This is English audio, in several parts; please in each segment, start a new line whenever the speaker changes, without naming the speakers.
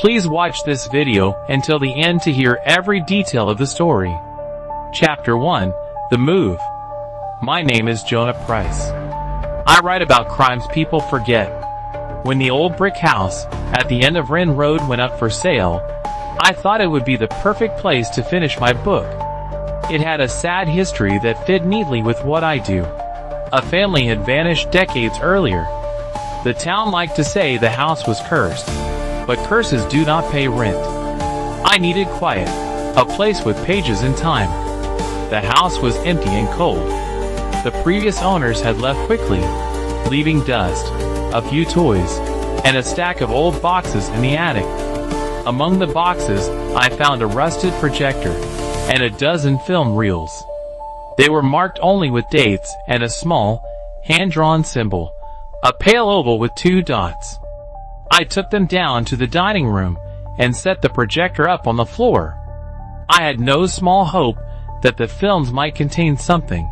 Please watch this video until the end to hear every detail of the story. Chapter 1. The Move. My name is Jonah Price. I write about crimes people forget. When the old brick house at the end of Wren Road went up for sale, I thought it would be the perfect place to finish my book. It had a sad history that fit neatly with what I do. A family had vanished decades earlier. The town liked to say the house was cursed, but curses do not pay rent. I needed quiet, a place with pages and time. The house was empty and cold. The previous owners had left quickly, leaving dust, a few toys, and a stack of old boxes in the attic. Among the boxes, I found a rusted projector and a dozen film reels. They were marked only with dates and a small, hand-drawn symbol, a pale oval with 2 dots. I took them down to the dining room and set the projector up on the floor. I had no small hope that the films might contain something,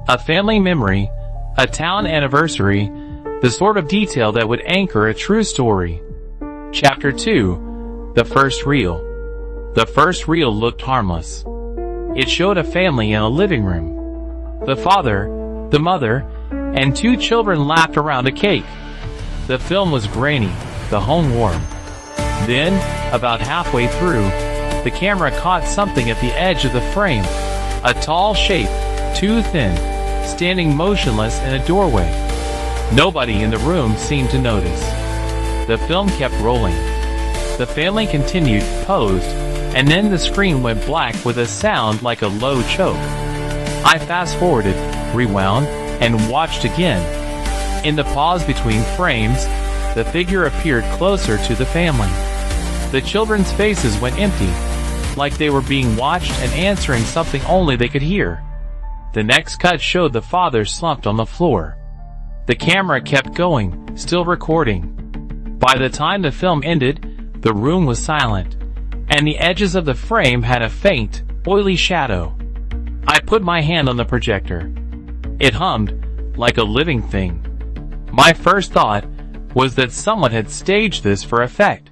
a family memory, a town anniversary, the sort of detail that would anchor a true story. Chapter 2. The First Reel. The first reel looked harmless. It showed a family in a living room. The father, the mother, and 2 children lapped around a cake. The film was grainy, the home warm. Then, about halfway through, the camera caught something at the edge of the frame, a tall shape, too thin, standing motionless in a doorway. Nobody in the room seemed to notice. The film kept rolling. The family continued, posed, and then the screen went black with a sound like a low choke. I fast-forwarded, rewound, and watched again. In the pause between frames, the figure appeared closer to the family. The children's faces went empty, like they were being watched and answering something only they could hear. The next cut showed the father slumped on the floor. The camera kept going, still recording. By the time the film ended, the room was silent, and the edges of the frame had a faint, oily shadow. I put my hand on the projector. It hummed, like a living thing. My first thought was that someone had staged this for effect.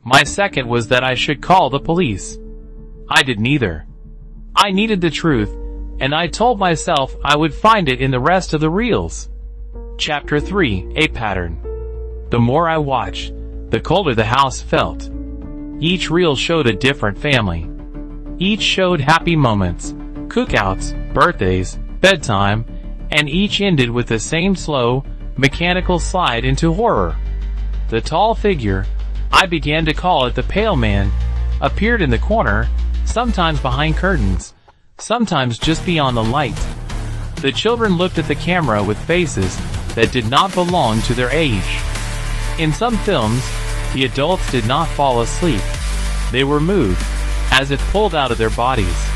My second was that I should call the police. I did neither. I needed the truth, and I told myself I would find it in the rest of the reels. Chapter 3. A Pattern. The more I watched, the colder the house felt. Each reel showed a different family. Each showed happy moments, cookouts, birthdays, bedtime, and each ended with the same slow, mechanical slide into horror. The tall figure, I began to call it the pale man, appeared in the corner, sometimes behind curtains, sometimes just beyond the light. The children looked at the camera with faces that did not belong to their age. In some films, the adults did not fall asleep. They were moved, as if pulled out of their bodies.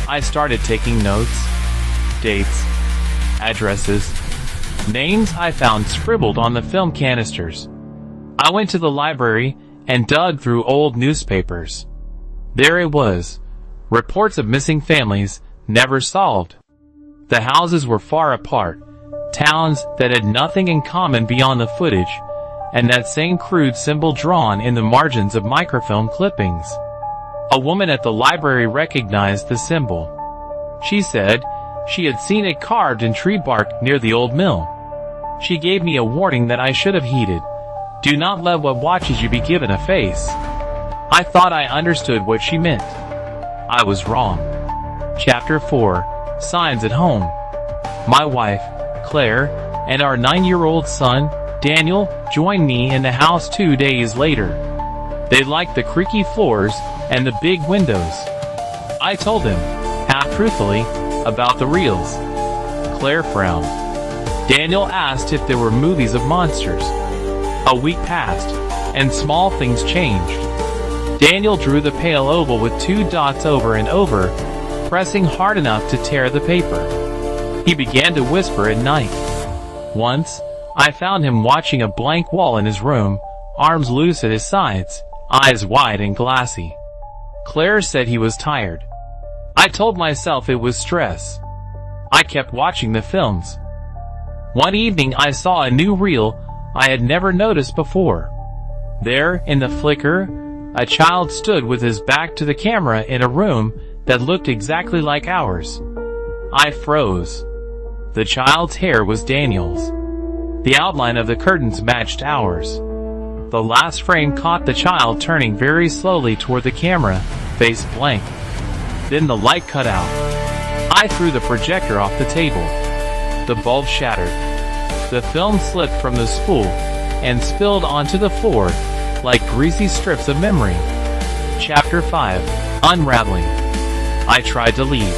I started taking notes, dates, addresses, names I found scribbled on the film canisters. I went to the library and dug through old newspapers. There it was, reports of missing families, never solved. The houses were far apart, towns that had nothing in common beyond the footage, and that same crude symbol drawn in the margins of microfilm clippings. A woman at the library recognized the symbol. She said she had seen it carved in tree bark near the old mill. She gave me a warning that I should have heeded. Do not let what watches you be given a face. I thought I understood what she meant. I was wrong. Chapter 4. Signs at Home. My wife, Claire, and our 9-year-old son, Daniel, joined me in the house 2 days later. They liked the creaky floors and the big windows. I told him, half truthfully, about the reels. Claire frowned. Daniel asked if there were movies of monsters. A week passed, and small things changed. Daniel drew the pale oval with 2 dots over and over, pressing hard enough to tear the paper. He began to whisper at night. Once, I found him watching a blank wall in his room, arms loose at his sides, eyes wide and glassy. Claire said he was tired. I told myself it was stress. I kept watching the films. One evening I saw a new reel I had never noticed before. There, in the flicker, a child stood with his back to the camera in a room that looked exactly like ours. I froze. The child's hair was Daniel's. The outline of the curtains matched ours. The last frame caught the child turning very slowly toward the camera, face blank. Then the light cut out. I threw the projector off the table. The bulb shattered. The film slipped from the spool and spilled onto the floor like greasy strips of memory. Chapter 5. Unraveling. I tried to leave.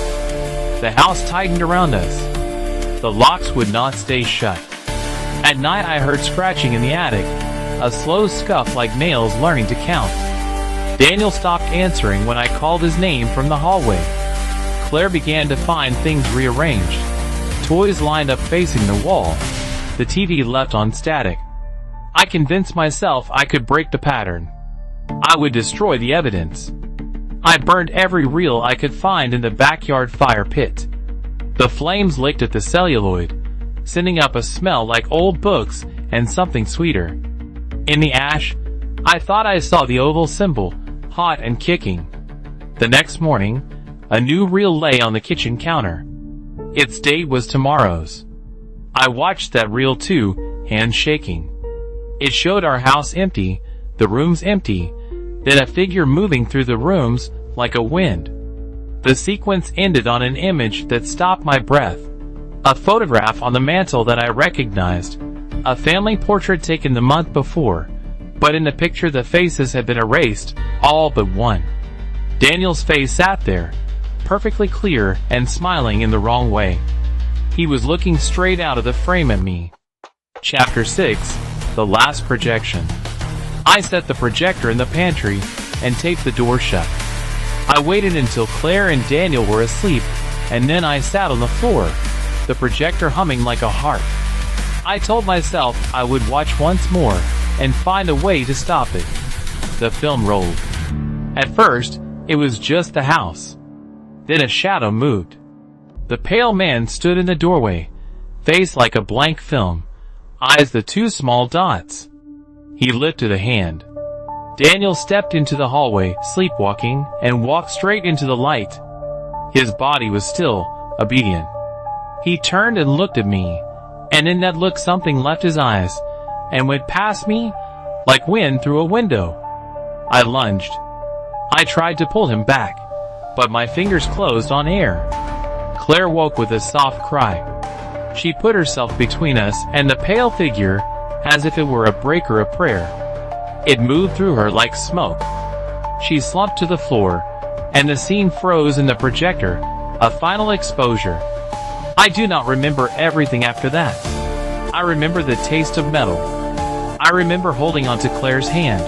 The house tightened around us. The locks would not stay shut. At night I heard scratching in the attic, a slow scuff like nails learning to count. Daniel stopped answering when I called his name from the hallway. Claire began to find things rearranged. Toys lined up facing the wall. The TV left on static. I convinced myself I could break the pattern. I would destroy the evidence. I burned every reel I could find in the backyard fire pit. The flames licked at the celluloid, sending up a smell like old books and something sweeter. In the ash, I thought I saw the oval symbol, hot and kicking. The next morning, a new reel lay on the kitchen counter. Its date was tomorrow's. I watched that reel too, hands shaking. It showed our house empty, the rooms empty, then a figure moving through the rooms like a wind. The sequence ended on an image that stopped my breath. A photograph on the mantel that I recognized. A family portrait taken the month before, but in the picture the faces had been erased, all but one. Daniel's face sat there, perfectly clear and smiling in the wrong way. He was looking straight out of the frame at me. Chapter 6. The Last Projection. I set the projector in the pantry and taped the door shut. I waited until Claire and Daniel were asleep, and then I sat on the floor, the projector humming like a harp. I told myself I would watch once more and find a way to stop it. The film rolled. At first, it was just the house. Then a shadow moved. The pale man stood in the doorway, face like a blank film, eyes the two small dots. He lifted a hand. Daniel stepped into the hallway, sleepwalking, and walked straight into the light. His body was still, obedient. He turned and looked at me, and in that look something left his eyes, and went past me, like wind through a window. I lunged. I tried to pull him back, but my fingers closed on air. Claire woke with a soft cry. She put herself between us and the pale figure, as if it were a breaker of prayer. It moved through her like smoke. She slumped to the floor, and the scene froze in the projector, a final exposure. I do not remember everything after that. I remember the taste of metal. I remember holding onto Claire's hand,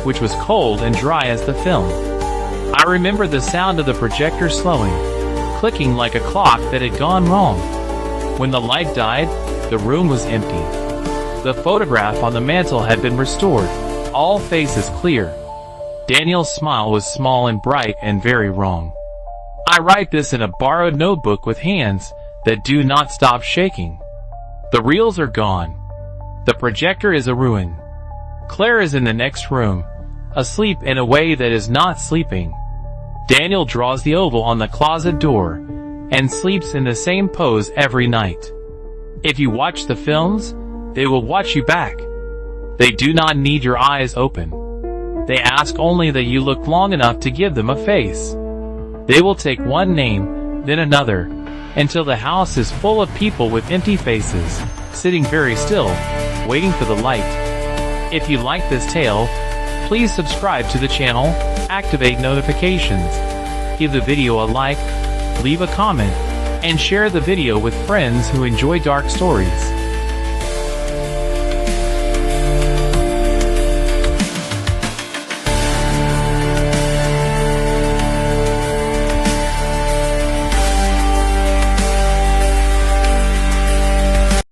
which was cold and dry as the film. I remember the sound of the projector slowing, clicking like a clock that had gone wrong. When the light died, the room was empty. The photograph on the mantel had been restored, all faces clear. Daniel's smile was small and bright and very wrong. I write this in a borrowed notebook with hands that do not stop shaking. The reels are gone. The projector is a ruin. Claire is in the next room, asleep in a way that is not sleeping. Daniel draws the oval on the closet door and sleeps in the same pose every night. If you watch the films, they will watch you back. They do not need your eyes open. They ask only that you look long enough to give them a face. They will take one name, then another, until the house is full of people with empty faces, sitting very still, waiting for the light. If you like this tale, please subscribe to the channel, activate notifications, give the video a like, leave a comment, and share the video with friends who enjoy dark stories.